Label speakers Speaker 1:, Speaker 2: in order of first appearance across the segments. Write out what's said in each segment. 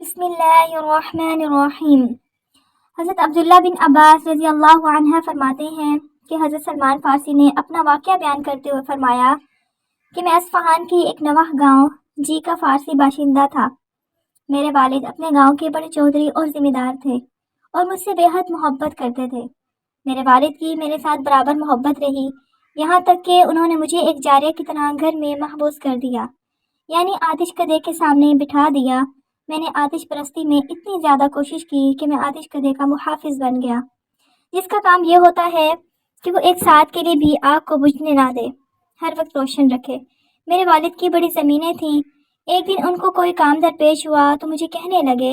Speaker 1: بسم اللہ الرحمن الرحیم۔ حضرت عبداللہ بن عباس رضی اللہ عنہ فرماتے ہیں کہ حضرت سلمان فارسی نے اپنا واقعہ بیان کرتے ہوئے فرمایا کہ میں اصفہان کی ایک نواح گاؤں جی کا فارسی باشندہ تھا۔ میرے والد اپنے گاؤں کے بڑے چودھری اور ذمہ دار تھے اور مجھ سے بے حد محبت کرتے تھے۔ میرے والد کی میرے ساتھ برابر محبت رہی، یہاں تک کہ انہوں نے مجھے ایک جاریہ کی طرح گھر میں محبوس کر دیا، یعنی آتش کدے کے سامنے بٹھا دیا۔ میں نے آتش پرستی میں اتنی زیادہ کوشش کی کہ میں آتش کدے کا محافظ بن گیا، جس کا کام یہ ہوتا ہے کہ وہ ایک ساتھ کے لیے بھی آگ کو بجھنے نہ دے، ہر وقت روشن رکھے۔ میرے والد کی بڑی زمینیں تھیں۔ ایک دن ان کو کوئی کام درپیش ہوا تو مجھے کہنے لگے،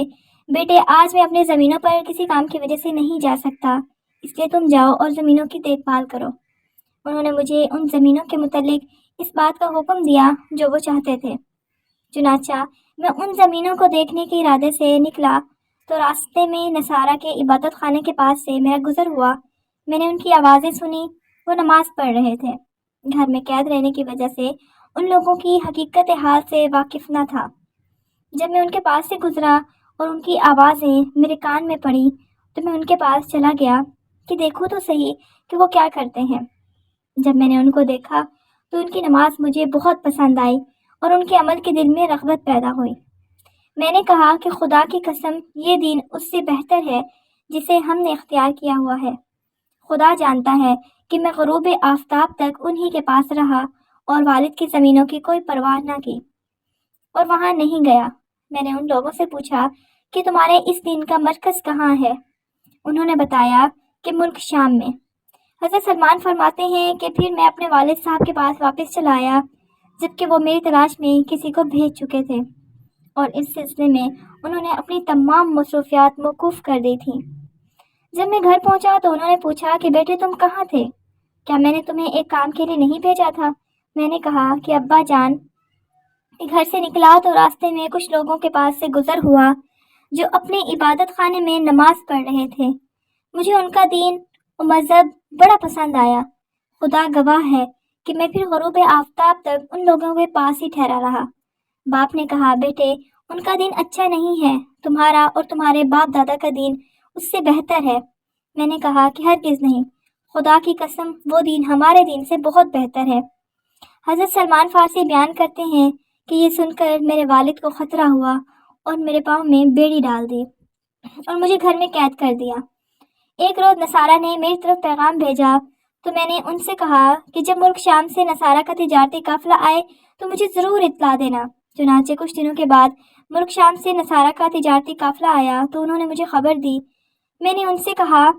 Speaker 1: بیٹے آج میں اپنے زمینوں پر کسی کام کی وجہ سے نہیں جا سکتا، اس لیے تم جاؤ اور زمینوں کی دیکھ بھال کرو۔ انہوں نے مجھے ان زمینوں کے متعلق اس بات کا حکم دیا جو وہ چاہتے تھے۔ چنانچہ میں ان زمینوں کو دیکھنے کے ارادے سے نکلا تو راستے میں نصارہ کے عبادت خانے کے پاس سے میرا گزر ہوا۔ میں نے ان کی آوازیں سنی، وہ نماز پڑھ رہے تھے۔ گھر میں قید رہنے کی وجہ سے ان لوگوں کی حقیقت حال سے واقف نہ تھا۔ جب میں ان کے پاس سے گزرا اور ان کی آوازیں میرے کان میں پڑی تو میں ان کے پاس چلا گیا کہ دیکھوں تو صحیح کہ وہ کیا کرتے ہیں۔ جب میں نے ان کو دیکھا تو ان کی نماز مجھے بہت پسند آئی اور ان کے عمل کے دل میں رغبت پیدا ہوئی۔ میں نے کہا کہ خدا کی قسم یہ دین اس سے بہتر ہے جسے ہم نے اختیار کیا ہوا ہے۔ خدا جانتا ہے کہ میں غروب آفتاب تک انہی کے پاس رہا اور والد کی زمینوں کی کوئی پرواہ نہ کی اور وہاں نہیں گیا۔ میں نے ان لوگوں سے پوچھا کہ تمہارے اس دین کا مرکز کہاں ہے؟ انہوں نے بتایا کہ ملک شام میں۔ حضرت سلمان فرماتے ہیں کہ پھر میں اپنے والد صاحب کے پاس واپس چلا آیا جبکہ وہ میری تلاش میں کسی کو بھیج چکے تھے اور اس سلسلے میں انہوں نے اپنی تمام مصروفیات موقوف کر دی تھیں۔ جب میں گھر پہنچا تو انہوں نے پوچھا کہ بیٹے تم کہاں تھے؟ کیا میں نے تمہیں ایک کام کے لیے نہیں بھیجا تھا؟ میں نے کہا کہ ابا جان، گھر سے نکلا تو راستے میں کچھ لوگوں کے پاس سے گزر ہوا جو اپنے عبادت خانے میں نماز پڑھ رہے تھے۔ مجھے ان کا دین و مذہب بڑا پسند آیا۔ خدا گواہ ہے کہ میں پھر غروب آفتاب تک ان لوگوں کے پاس ہی ٹھہرا رہا۔ باپ نے کہا، بیٹے ان کا دین اچھا نہیں ہے، تمہارا اور تمہارے باپ دادا کا دین اس سے بہتر ہے۔ میں نے کہا کہ ہرگز نہیں، خدا کی قسم وہ دین ہمارے دین سے بہت بہتر ہے۔ حضرت سلمان فارسی بیان کرتے ہیں کہ یہ سن کر میرے والد کو خطرہ ہوا اور میرے پاؤں میں بیڑی ڈال دی اور مجھے گھر میں قید کر دیا۔ ایک روز نصارہ نے میری طرف پیغام بھیجا تو میں نے ان سے کہا کہ جب ملک شام سے نصارہ کا تجارتی قافلہ آئے تو مجھے ضرور اطلاع دینا۔ چنانچہ کچھ دنوں کے بعد ملک شام سے نصارہ کا تجارتی قافلہ آیا تو انہوں نے مجھے خبر دی۔ میں نے ان سے کہا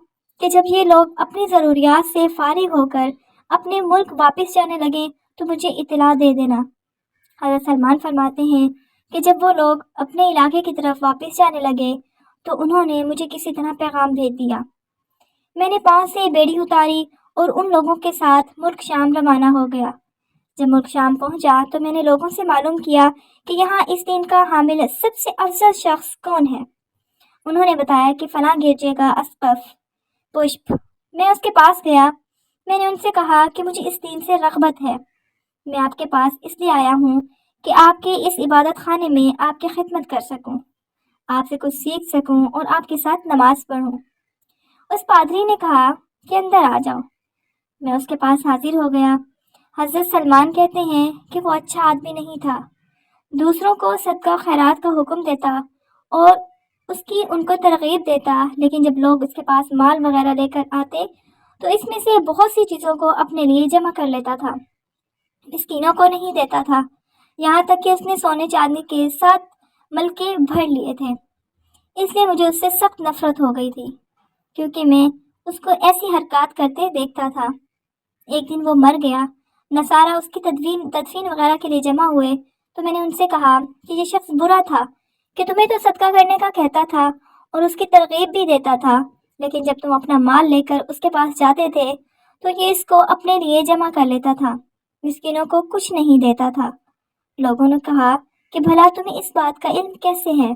Speaker 1: کہ جب یہ لوگ اپنی ضروریات سے فارغ ہو کر اپنے ملک واپس جانے لگیں تو مجھے اطلاع دے دینا۔ حضرت سلمان فرماتے ہیں کہ جب وہ لوگ اپنے علاقے کی طرف واپس جانے لگے تو انہوں نے مجھے کسی طرح پیغام بھیج دیا۔ میں نے پاؤں سے بیڑی اتاری اور ان لوگوں کے ساتھ ملک شام روانہ ہو گیا۔ جب ملک شام پہنچا تو میں نے لوگوں سے معلوم کیا کہ یہاں اس دین کا حامل سب سے افضل شخص کون ہے۔ انہوں نے بتایا کہ فلاں گرجے کا اسقف پشپ۔ میں اس کے پاس گیا۔ میں نے ان سے کہا کہ مجھے اس دین سے رغبت ہے۔ میں آپ کے پاس اس لیے آیا ہوں کہ آپ کے اس عبادت خانے میں آپ کی خدمت کر سکوں، آپ سے کچھ سیکھ سکوں اور آپ کے ساتھ نماز پڑھوں۔ اس پادری نے کہا کہ اندر آ جاؤ۔ میں اس کے پاس حاضر ہو گیا۔ حضرت سلمان کہتے ہیں کہ وہ اچھا آدمی نہیں تھا، دوسروں کو صدقہ خیرات کا حکم دیتا اور اس کی ان کو ترغیب دیتا، لیکن جب لوگ اس کے پاس مال وغیرہ لے کر آتے تو اس میں سے بہت سی چیزوں کو اپنے لیے جمع کر لیتا تھا، مسکینوں کو نہیں دیتا تھا، یہاں تک کہ اس نے سونے چاندی کے 7 ملکے بھر لیے تھے۔ اس لیے مجھے اس سے سخت نفرت ہو گئی تھی کیونکہ میں اس کو ایسی حرکات کرتے دیکھتا تھا۔ ایک دن وہ مر گیا، نصارہ اس کی تدفین وغیرہ کے لیے جمع ہوئے تو میں نے ان سے کہا کہ یہ شخص برا تھا کہ تمہیں تو صدقہ کرنے کا کہتا تھا اور اس کی ترغیب بھی دیتا تھا، لیکن جب تم اپنا مال لے کر اس کے پاس جاتے تھے تو یہ اس کو اپنے لیے جمع کر لیتا تھا، مسکینوں کو کچھ نہیں دیتا تھا۔ لوگوں نے کہا کہ بھلا تمہیں اس بات کا علم کیسے ہے؟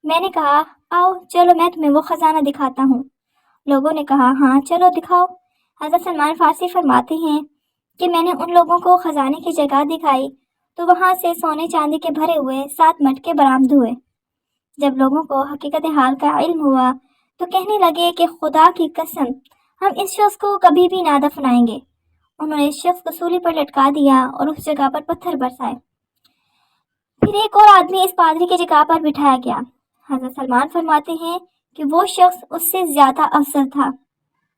Speaker 1: میں نے کہا آؤ چلو میں تمہیں وہ خزانہ دکھاتا ہوں۔ لوگوں نے کہا ہاں چلو دکھاؤ۔ حضرت سلمان فارسی فرماتے ہیں کہ میں نے ان لوگوں کو خزانے کی جگہ دکھائی تو وہاں سے سونے چاندی کے بھرے ہوئے 7 مٹکے برآمد ہوئے۔ جب لوگوں کو حقیقت حال کا علم ہوا تو کہنے لگے کہ خدا کی قسم ہم اس شخص کو کبھی بھی نہ دفنائیں گے۔ انہوں نے اس شخص کو سولی پر لٹکا دیا اور اس جگہ پر پتھر برسائے۔ پھر ایک اور آدمی اس پادری کی جگہ پر بٹھایا گیا۔ حضرت سلمان فرماتے ہیں کہ وہ شخص اس سے زیادہ افضل تھا،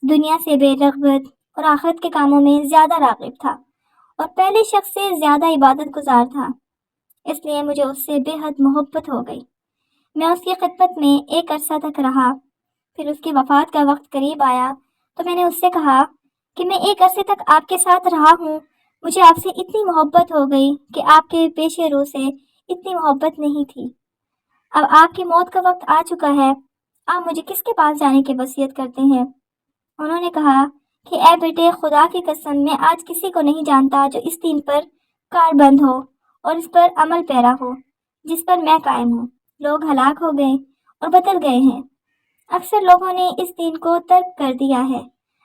Speaker 1: دنیا سے بے رغبت اور آخرت کے کاموں میں زیادہ راغب تھا، اور پہلے شخص سے زیادہ عبادت گزار تھا، اس لیے مجھے اس سے بے حد محبت ہو گئی۔ میں اس کی خدمت میں ایک عرصہ تک رہا۔ پھر اس کی وفات کا وقت قریب آیا تو میں نے اس سے کہا کہ میں ایک عرصے تک آپ کے ساتھ رہا ہوں، مجھے آپ سے اتنی محبت ہو گئی کہ آپ کے پیش رو سے اتنی محبت نہیں تھی۔ اب آپ کی موت کا وقت آ چکا ہے، آپ مجھے کس کے پاس جانے کی وصیت کرتے ہیں؟ انہوں نے کہا کہ اے بیٹے، خدا کی قسم میں آج کسی کو نہیں جانتا جو اس دین پر کاربند ہو اور اس پر عمل پیرا ہو جس پر میں قائم ہوں۔ لوگ ہلاک ہو گئے اور بدل گئے ہیں، اکثر لوگوں نے اس دین کو ترک کر دیا ہے،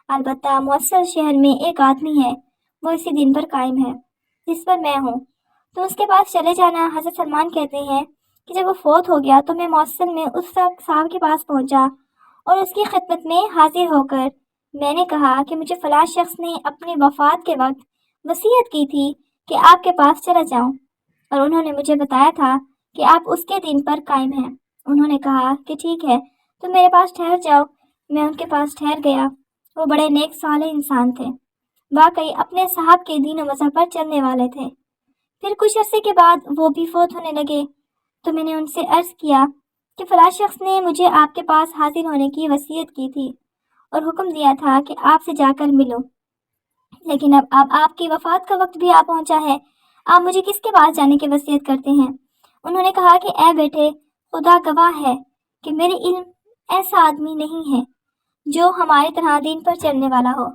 Speaker 1: البتہ موصل شہر میں ایک آدمی ہے، وہ اسی دین پر قائم ہے جس پر میں ہوں، تو اس کے پاس چلے جانا۔ حضرت سلمان کہتے ہیں کہ جب وہ فوت ہو گیا تو میں موصل میں اس صاحب کے پاس پہنچا اور اس کی خدمت میں حاضر ہو کر میں نے کہا کہ مجھے فلاں شخص نے اپنی وفات کے وقت وصیت کی تھی کہ آپ کے پاس چلا جاؤں، اور انہوں نے مجھے بتایا تھا کہ آپ اس کے دین پر قائم ہیں۔ انہوں نے کہا کہ ٹھیک ہے، تم میرے پاس ٹھہر جاؤ۔ میں ان کے پاس ٹھہر گیا۔ وہ بڑے نیک صالح انسان تھے، واقعی اپنے صاحب کے دین و مذہب پر چلنے والے تھے۔ پھر کچھ عرصے کے بعد وہ بھی فوت ہونے لگے تو میں نے ان سے عرض کیا کہ فلاں شخص نے مجھے آپ کے پاس حاضر ہونے کی وصیت کی تھی اور حکم دیا تھا کہ آپ سے جا کر ملو، لیکن اب آپ کی وفات کا وقت بھی آ پہنچا ہے، آپ مجھے کس کے پاس جانے کی وصیت کرتے ہیں؟ انہوں نے کہا کہ اے بیٹے، خدا گواہ ہے کہ میرے علم ایسا آدمی نہیں ہے جو ہماری طرح دین پر چلنے والا ہو،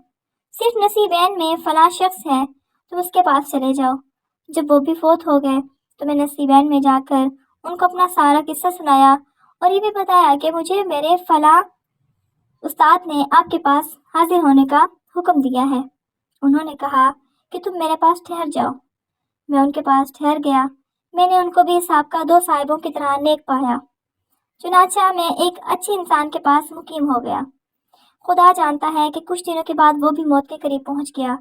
Speaker 1: صرف نصیبین میں فلاں شخص ہے، تم اس کے پاس چلے جاؤ۔ جب وہ بھی فوت ہو گئے تو میں نصیبین میں جا کر ان کو اپنا سارا قصہ سنایا اور یہ بھی بتایا کہ مجھے میرے فلاں استاد نے آپ کے پاس حاضر ہونے کا حکم دیا ہے۔ انہوں نے کہا کہ تم میرے پاس ٹھہر جاؤ۔ میں ان کے پاس ٹھہر گیا۔ میں نے ان کو بھی سابقہ دو صاحبوں کی طرح نیک پایا، چنانچہ میں ایک اچھے انسان کے پاس مقیم ہو گیا۔ خدا جانتا ہے کہ کچھ دنوں کے بعد وہ بھی موت کے قریب پہنچ گیا۔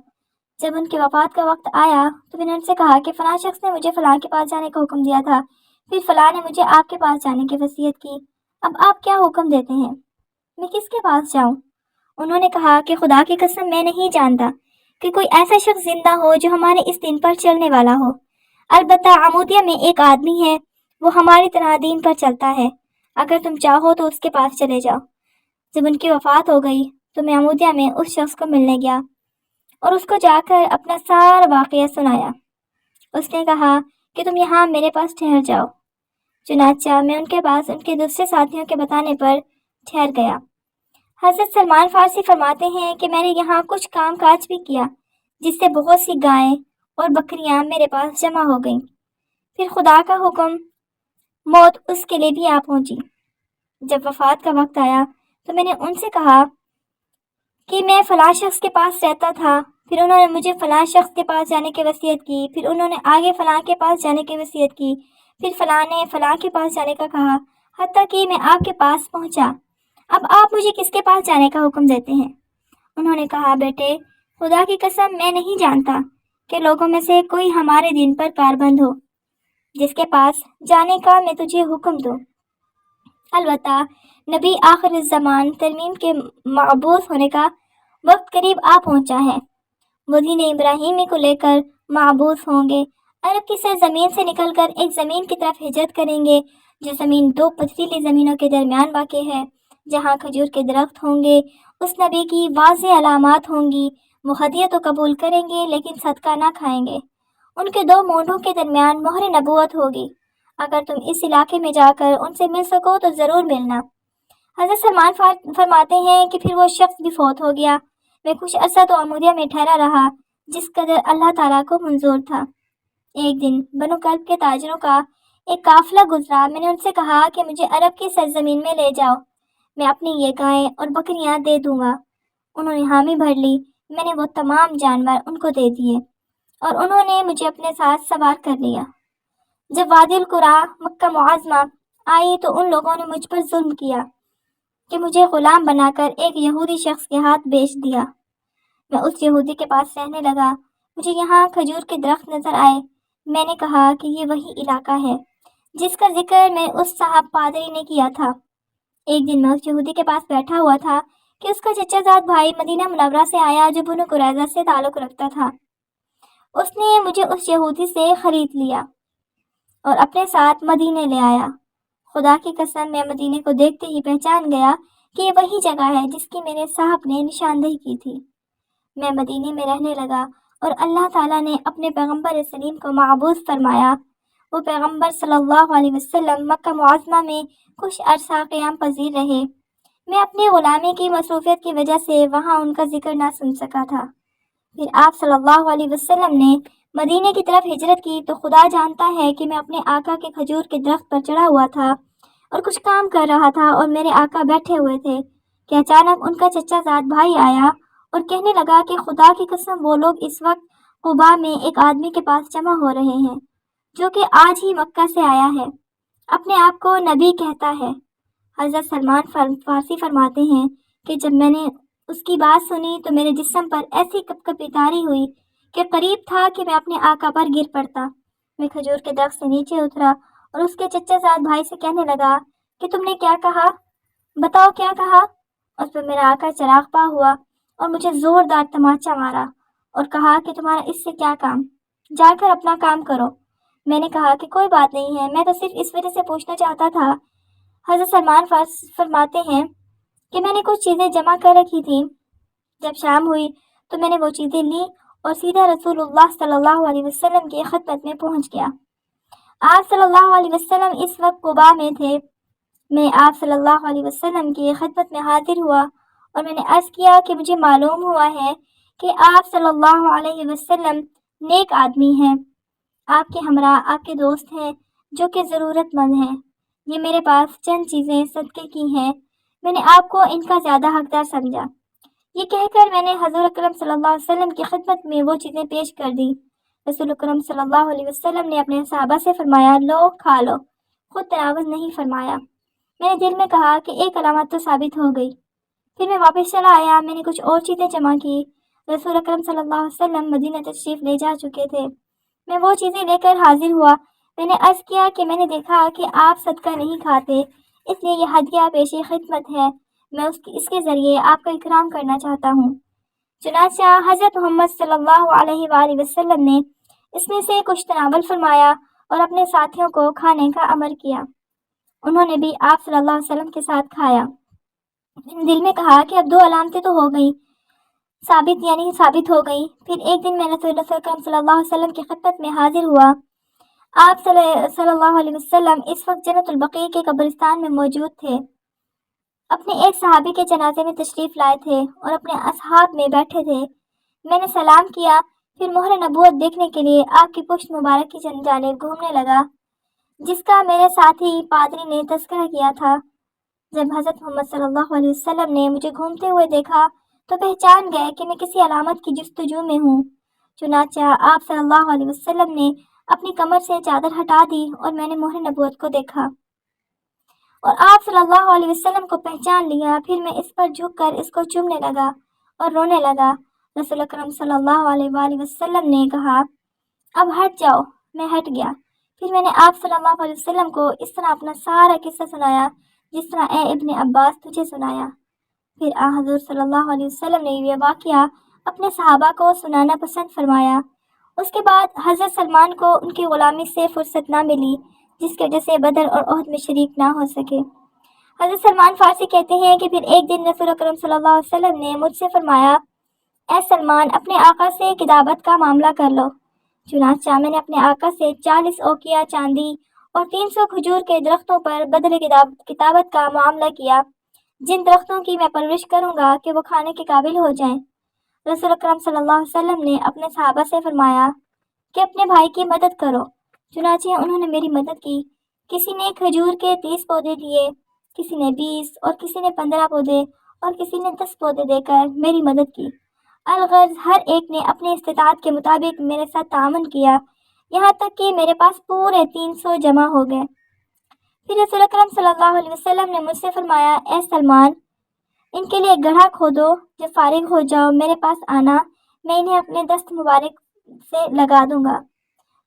Speaker 1: جب ان کی وفات کا وقت آیا تو میں نے ان سے کہا کہ فلاں شخص نے مجھے فلاں کے پاس جانے کا حکم دیا تھا، پھر فلاں نے مجھے آپ کے پاس جانے کی وصیت کی، اب آپ کیا حکم دیتے ہیں؟ میں کس کے پاس جاؤں؟ انہوں نے کہا کہ خدا کی قسم میں نہیں جانتا کہ کوئی ایسا شخص زندہ ہو جو ہمارے اس دین پر چلنے والا ہو، البتہ عمودیہ میں ایک آدمی ہے، وہ ہماری طرح دین پر چلتا ہے، اگر تم چاہو تو اس کے پاس چلے جاؤ۔ جب ان کی وفات ہو گئی تو میں عمودیہ میں اس شخص کو ملنے گیا اور اس کو جا کر اپنا سارا واقعہ سنایا۔ اس نے کہا کہ تم یہاں میرے پاس ٹھہر جاؤ۔ چنانچہ میں ان کے پاس ان کے دوسرے ساتھیوں کے بتانے پر ٹھہر گیا۔ حضرت سلمان فارسی فرماتے ہیں کہ میں نے یہاں کچھ کام کاج بھی کیا جس سے بہت سی گائیں اور بکریاں میرے پاس جمع ہو گئیں۔ پھر خدا کا حکم، موت اس کے لیے بھی آ پہنچی۔ جب وفات کا وقت آیا تو میں نے ان سے کہا کہ میں فلاں شخص کے پاس رہتا تھا، پھر انہوں نے مجھے فلاں شخص کے پاس جانے کی وصیت کی، پھر انہوں نے آگے فلاں کے پاس جانے کی وصیت کی، پھر فلاں نے فلاں کے پاس جانے کا کہا، حتیٰ کہ میں آپ کے پاس پہنچا۔ اب آپ مجھے کس کے پاس جانے کا حکم دیتے ہیں؟ انہوں نے کہا بیٹے، خدا کی قسم میں نہیں جانتا کہ لوگوں میں سے کوئی ہمارے دین پر کاربند ہو جس کے پاس جانے کا میں تجھے حکم دوں، البتہ نبی آخر الزمان ترمیم کے مبعوث ہونے کا وقت قریب آ پہنچا ہے، وہ دین ابراہیمی کو لے کر مبعوث ہوں گے، عرب کی سرزمین سے نکل کر ایک زمین کی طرف ہجرت کریں گے جو زمین دو پتھریلی زمینوں کے درمیان واقع ہے، جہاں کھجور کے درخت ہوں گے۔ اس نبی کی واضح علامات ہوں گی، وہ ہدیہ تو قبول کریں گے لیکن صدقہ نہ کھائیں گے، ان کے دو مونڈوں کے درمیان مہر نبوت ہوگی، اگر تم اس علاقے میں جا کر ان سے مل سکو تو ضرور ملنا۔ حضرت سلمان فرماتے ہیں کہ پھر وہ شخص بھی فوت ہو گیا۔ میں کچھ عرصہ تو عمودیہ میں ٹھہرا رہا جس قدر اللہ تعالیٰ کو منظور تھا۔ ایک دن بنو کلب کے تاجروں کا ایک قافلہ گزرا۔ میں نے ان سے کہا کہ مجھے عرب کی سرزمین میں لے جاؤ، میں اپنی یہ گائیں اور بکریاں دے دوں گا۔ انہوں نے حامی بھر لی۔ میں نے وہ تمام جانور ان کو دے دیے اور انہوں نے مجھے اپنے ساتھ سوار کر لیا۔ جب وادی القریٰ مکہ معظمہ آئی تو ان لوگوں نے مجھ پر ظلم کیا کہ مجھے غلام بنا کر ایک یہودی شخص کے ہاتھ بیچ دیا۔ میں اس یہودی کے پاس رہنے لگا۔ مجھے یہاں کھجور کے درخت نظر آئے۔ میں نے کہا کہ یہ وہی علاقہ ہے جس کا ذکر میں اس صاحب پادری نے کیا تھا۔ ایک دن میں اس یہودی کے پاس بیٹھا ہوا تھا کہ اس کا چچا زاد بھائی مدینہ منورہ سے آیا جو بنو قریظہ سے تعلق رکھتا تھا۔ اس نے مجھے اس یہودی سے خرید لیا اور اپنے ساتھ مدینے لے آیا۔ خدا کی قسم میں مدینے کو دیکھتے ہی پہچان گیا کہ یہ وہی جگہ ہے جس کی میرے صاحب نے نشاندہی کی تھی۔ میں مدینے میں رہنے لگا اور اللہ تعالیٰ نے اپنے پیغمبر سلیم کو معبوس فرمایا۔ وہ پیغمبر صلی اللہ علیہ وسلم مکہ معظمہ میں کچھ عرصہ قیام پذیر رہے۔ میں اپنی غلامی کی مصروفیت کی وجہ سے وہاں ان کا ذکر نہ سن سکا تھا۔ پھر آپ صلی اللہ علیہ وسلم نے مدینے کی طرف ہجرت کی تو خدا جانتا ہے کہ میں اپنے آقا کے کھجور کے درخت پر چڑھا ہوا تھا اور کچھ کام کر رہا تھا اور میرے آقا بیٹھے ہوئے تھے کہ اچانک ان کا چچا زاد بھائی آیا اور کہنے لگا کہ خدا کی قسم وہ لوگ اس وقت قباء میں ایک آدمی کے پاس جمع ہو رہے ہیں جو کہ آج ہی مکہ سے آیا ہے، اپنے آپ کو نبی کہتا ہے۔ حضرت سلمان فارسی فرماتے ہیں کہ جب میں نے اس کی بات سنی تو میرے جسم پر ایسی کپکپی طاری ہوئی کہ قریب تھا کہ میں اپنے آقا پر گر پڑتا۔ میں کھجور کے درخت سے نیچے اترا اور اس کے چچا زاد بھائی سے کہنے لگا کہ تم نے کیا کہا؟ بتاؤ کیا کہا؟ اس پر میرا آقا چراغ پا ہوا اور مجھے زوردار تماچا مارا اور کہا کہ تمہارا اس سے کیا کام؟ جا کر اپنا کام کرو۔ میں نے کہا کہ کوئی بات نہیں ہے، میں تو صرف اس وجہ سے پوچھنا چاہتا تھا۔ حضرت سلمان فرماتے ہیں کہ میں نے کچھ چیزیں جمع کر رکھی تھیں۔ جب شام ہوئی تو میں نے وہ چیزیں لی اور سیدھا رسول اللہ صلی اللہ علیہ وسلم کی خدمت میں پہنچ گیا۔ آپ صلی اللہ علیہ وسلم اس وقت قباء میں تھے۔ میں آپ صلی اللہ علیہ وسلم کی خدمت میں حاضر ہوا اور میں نے عرض کیا کہ مجھے معلوم ہوا ہے کہ آپ صلی اللہ علیہ وسلم نیک آدمی ہیں، آپ کے ہمراہ آپ کے دوست ہیں جو کہ ضرورت مند ہیں۔ یہ میرے پاس چند چیزیں صدقے کی ہیں، میں نے آپ کو ان کا زیادہ حقدار سمجھا۔ یہ کہہ کر میں نے حضور اکرم صلی اللہ علیہ وسلم کی خدمت میں وہ چیزیں پیش کر دیں۔ رسول اکرم صلی اللہ علیہ وسلم نے اپنے صحابہ سے فرمایا، لو کھا لو، خود تناول نہیں فرمایا۔ میں نے دل میں کہا کہ ایک علامت تو ثابت ہو گئی۔ پھر میں واپس چلا آیا، میں نے کچھ اور چیزیں جمع کی۔ رسول اکرم صلی اللہ علیہ وسلم مدینہ تشریف لے جا چکے تھے۔ میں وہ چیزیں لے کر حاضر ہوا۔ میں نے عرض کیا کہ میں نے دیکھا کہ آپ صدقہ نہیں کھاتے، اس لیے یہ ہدیہ پیش خدمت ہے، میں اس کے ذریعے آپ کا اکرام کرنا چاہتا ہوں۔ چنانچہ حضرت محمد صلی اللہ علیہ وآلہ وسلم نے اس میں سے کچھ تناول فرمایا اور اپنے ساتھیوں کو کھانے کا امر کیا۔ انہوں نے بھی آپ صلی اللہ علیہ وسلم کے ساتھ کھایا۔ میں نے دل میں کہا کہ اب دو علامتیں تو ہو گئیں، ثابت ہو گئیں۔ پھر ایک دن میں رسول اکرم صلی اللہ علیہ وسلم کی خدمت میں حاضر ہوا۔ آپ صلی اللہ علیہ وسلم اس وقت جنت البقیع کے قبرستان میں موجود تھے، اپنے ایک صحابی کے جنازے میں تشریف لائے تھے اور اپنے اصحاب میں بیٹھے تھے۔ میں نے سلام کیا، پھر مہر نبوت دیکھنے کے لیے آپ کی پشت مبارک کی جانب گھومنے لگا جس کا میرے ساتھی پادری نے تذکرہ کیا تھا۔ جب حضرت محمد صلی اللہ علیہ وسلم نے مجھے گھومتے ہوئے دیکھا تو پہچان گئے کہ میں کسی علامت کی جستجو میں ہوں۔ چنانچہ آپ صلی اللہ علیہ وسلم نے اپنی کمر سے چادر ہٹا دی اور میں نے مہر نبوت کو دیکھا اور آپ صلی اللہ علیہ وسلم کو پہچان لیا۔ پھر میں اس پر جھک کر اس کو چومنے لگا اور رونے لگا۔ رسول اکرم صلی اللہ علیہ وآلہ وسلم نے کہا، اب ہٹ جاؤ۔ میں ہٹ گیا۔ پھر میں نے آپ صلی اللہ علیہ وسلم کو اس طرح اپنا سارا قصہ سنایا جس طرح اے ابن عباس تجھے سنایا۔ پھر حضور صلی اللہ علیہ وسلم نے یہ واقعہ اپنے صحابہ کو سنانا پسند فرمایا۔ اس کے بعد حضرت سلمان کو ان کی غلامی سے فرصت نہ ملی جس کی وجہ سے بدر اور احد میں شریک نہ ہو سکے۔ حضرت سلمان فارسی کہتے ہیں کہ پھر ایک دن رسول اکرم صلی اللہ علیہ وسلم نے مجھ سے فرمایا، اے سلمان اپنے آقا سے کتابت کا معاملہ کر لو۔ چنانچہ میں نے اپنے آقا سے 40 اوقیہ چاندی اور 300 کھجور کے درختوں پر بدل کتابت کا معاملہ کیا جن درختوں کی میں پرورش کروں گا کہ وہ کھانے کے قابل ہو جائیں۔ رسول اکرم صلی اللہ علیہ وسلم نے اپنے صحابہ سے فرمایا کہ اپنے بھائی کی مدد کرو۔ چنانچہ انہوں نے میری مدد کی۔ کسی نے کھجور کے 30 پودے دیے، کسی نے 20 اور کسی نے 15 پودے اور کسی نے 10 پودے دے کر میری مدد کی۔ الغرض ہر ایک نے اپنی استطاعت کے مطابق میرے ساتھ تعاون کیا، یہاں تک کہ میرے پاس پورے 300 جمع ہو گئے۔ پھر رسول اکرم صلی اللہ علیہ وسلم نے مجھ سے فرمایا، اے سلمان، ان کے لیے ایک گڑھا کھودو، جب فارغ ہو جاؤ میرے پاس آنا، میں انہیں اپنے دست مبارک سے لگا دوں گا۔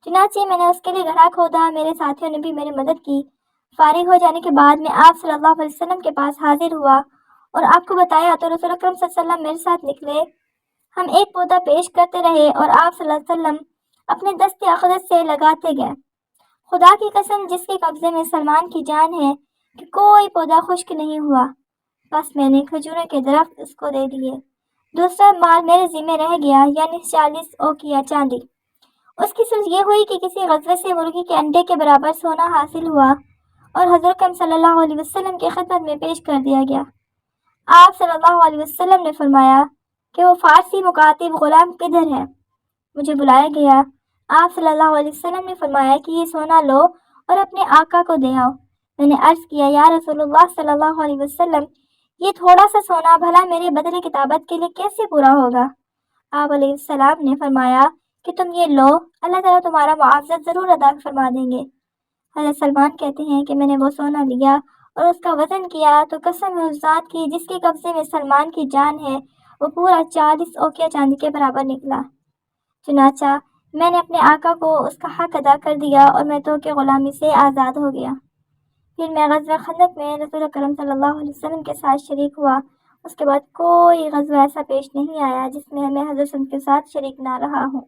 Speaker 1: چنانچہ میں نے اس کے لیے گڑھا کھودا، میرے ساتھیوں نے بھی میری مدد کی۔ فارغ ہو جانے کے بعد میں آپ صلی اللہ علیہ وسلم کے پاس حاضر ہوا اور آپ کو بتایا تو رسول اکرم صلی اللہ علیہ وسلم میرے ساتھ نکلے۔ ہم ایک پودا پیش کرتے رہے اور آپ صلی اللہ علیہ وسلم اپنے دست اقدس سے لگاتے گئے۔ خدا کی قسم جس کے قبضے میں سلمان کی جان ہے کہ کوئی پودا خشک نہیں ہوا۔ بس میں نے کھجوروں کے درخت اس کو دے دیے۔ دوسرا مال میرے ذمہ رہ گیا، یعنی 40 اوقیہ چاندی۔ اس کی صرف یہ ہوئی کہ کسی غزوے سے مرغی کے انڈے کے برابر سونا حاصل ہوا اور حضرت اکرم صلی اللہ علیہ وسلم کی خدمت میں پیش کر دیا گیا۔ آپ صلی اللہ علیہ وسلم نے فرمایا کہ وہ فارسی مکاتب غلام کدھر ہے؟ مجھے بلایا گیا۔ آپ صلی اللہ علیہ وسلم نے فرمایا کہ یہ سونا لو اور اپنے آقا کو دے آؤ۔ میں نے عرض کیا، یا رسول اللہ صلی اللہ علیہ وسلم، یہ تھوڑا سا سونا بھلا میرے بدل کتابت کے لیے کیسے پورا ہوگا؟ آپ علیہ السلام نے فرمایا کہ تم یہ لو، اللہ تعالیٰ تمہارا معاوضہ ضرور ادا فرما دیں گے۔ حضرت سلمان کہتے ہیں کہ میں نے وہ سونا لیا اور اس کا وزن کیا تو قسم ہے اس ذات کی جس کے قبضے میں سلمان کی جان ہے، وہ پورا 40 اوقیہ چاندی کے برابر نکلا۔ چنانچہ میں نے اپنے آقا کو اس کا حق ادا کر دیا اور میں تو کہ غلامی سے آزاد ہو گیا۔ پھر میں غزوہ خندق میں رسول اکرم صلی اللہ علیہ وسلم کے ساتھ شریک ہوا۔ اس کے بعد کوئی غزوہ ایسا پیش نہیں آیا جس میں میں حضرت کے ساتھ شریک نہ رہا ہوں۔